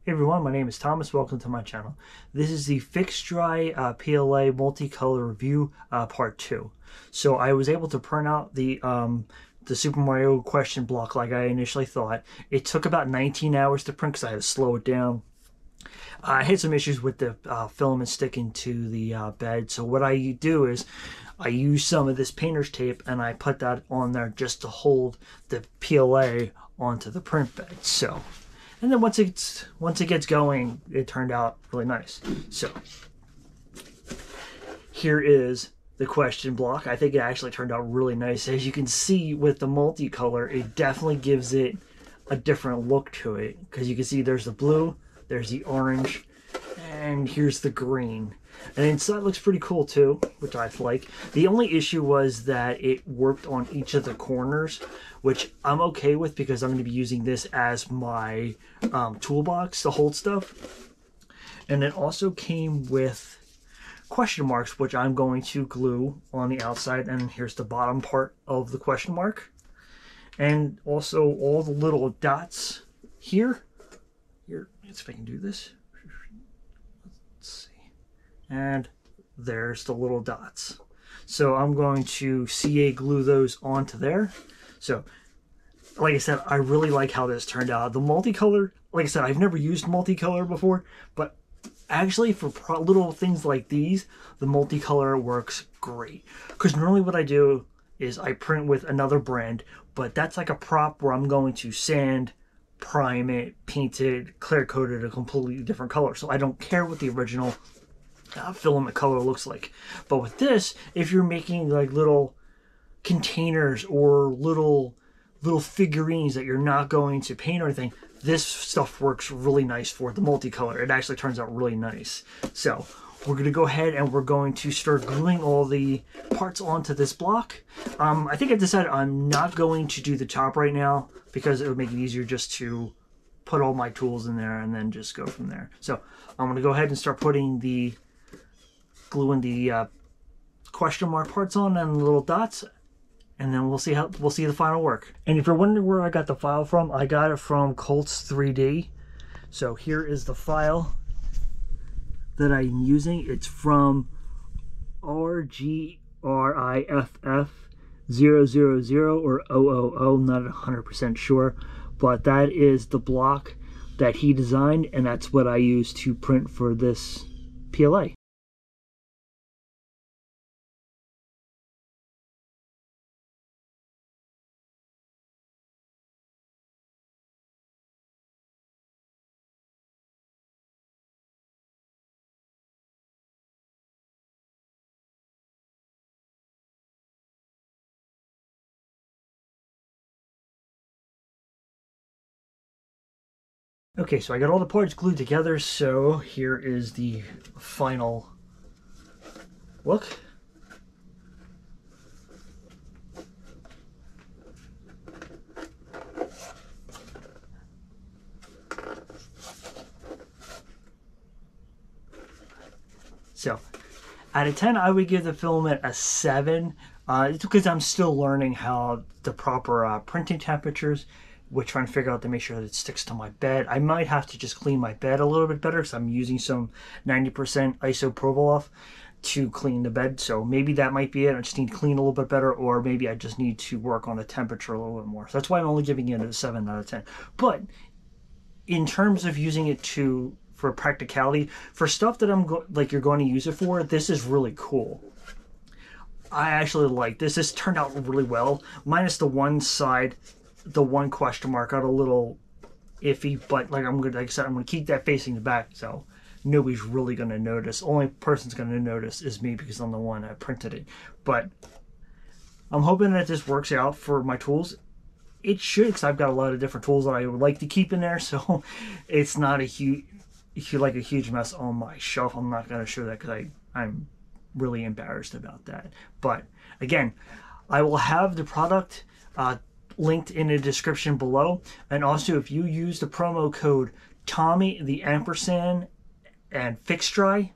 Hey everyone, my name is Thomas. Welcome to my channel. This is the Fixdry PLA multicolor review part 2. So I was able to print out the Super Mario question block like I initially thought. It took about 19 hours to print because I had to slow it down. I had some issues with the filament sticking to the bed. So what I do is I use some of this painter's tape and I put that on there just to hold the PLA onto the print bed. And then once it gets going, it turned out really nice. So here is the question block. I think it actually turned out really nice. As you can see with the multicolor, it definitely gives it a different look to it. Because you can see there's the blue, there's the orange, and here's the green. And inside looks pretty cool too, which I like. The only issue was that it worked on each of the corners, which I'm okay with because I'm going to be using this as my toolbox to hold stuff. And it also came with question marks, which I'm going to glue on the outside. And here's the bottom part of the question mark. And also all the little dots here. Here, let's see if I can do this. And there's the little dots. So I'm going to CA glue those onto there. So like I said, I really like how this turned out. The multicolor, like I said, I've never used multicolor before, but actually for little things like these, the multicolor works great. Because normally what I do is I print with another brand, but that's like a prop where I'm going to sand, prime it, paint it, clear coat it a completely different color. So I don't care what the original filament color looks like. But with this, if you're making like little containers or little figurines that you're not going to paint or anything, this stuff works really nice for the multicolor. It actually turns out really nice. So we're going to go ahead and we're going to start gluing all the parts onto this block. I think I decided I'm not going to do the top right now because it would make it easier just to put all my tools in there and then just go from there. So I'm going to go ahead and start putting the gluing the question mark parts on and the little dots, and then we'll see the final work. And if you're wondering where I got the file from, I got it from Colts 3D. So here is the file that I'm using. It's from RGRIFF 000 or 000, not 100% sure, but that is the block that he designed, and that's what I use to print for this PLA. Okay, so I got all the parts glued together, so here is the final look. So, out of 10, I would give the filament a 7. It's because I'm still learning how the proper printing temperatures. We're trying to figure out to make sure that it sticks to my bed. I might have to just clean my bed a little bit better because I'm using some 90% isopropyl to clean the bed. So maybe that might be it. I just need to clean a little bit better, or maybe I just need to work on the temperature a little bit more. So that's why I'm only giving it a 7 out of 10. But in terms of using it for practicality, for stuff that you're going to use it for, this is really cool. I actually like this. This turned out really well, minus the one side. The one question mark got a little iffy, but like I said, I'm gonna keep that facing the back, so nobody's really gonna notice. Only person's gonna notice is me because I'm the one that printed it. But I'm hoping that this works out for my tools. It should, because I've got a lot of different tools that I would like to keep in there, so it's not a huge mess on my shelf. I'm not gonna show that because I'm really embarrassed about that. But again, I will have the product linked in the description below, and also if you use the promo code Tommy the ampersand and Fixdry,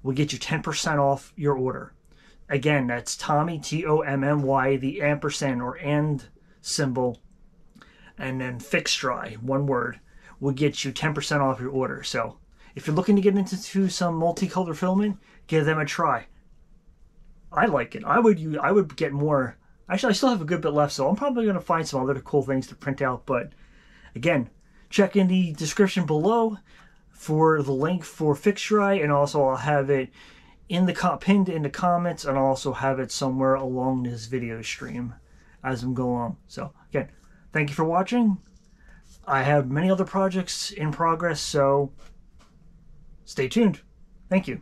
will get you 10% off your order. Again, that's Tommy, T-O-M-M-Y, the ampersand or and symbol, and then Fixdry, one word, will get you 10% off your order. So if you're looking to get into some multicolor filament, give them a try. I like it. I would get more. Actually, I still have a good bit left, so I'm probably going to find some other cool things to print out. But again, check in the description below for the link for Fixdry, and also I'll have it in the pinned in the comments, and I'll also have it somewhere along this video stream as I'm going along. So again, thank you for watching. I have many other projects in progress, so stay tuned. Thank you.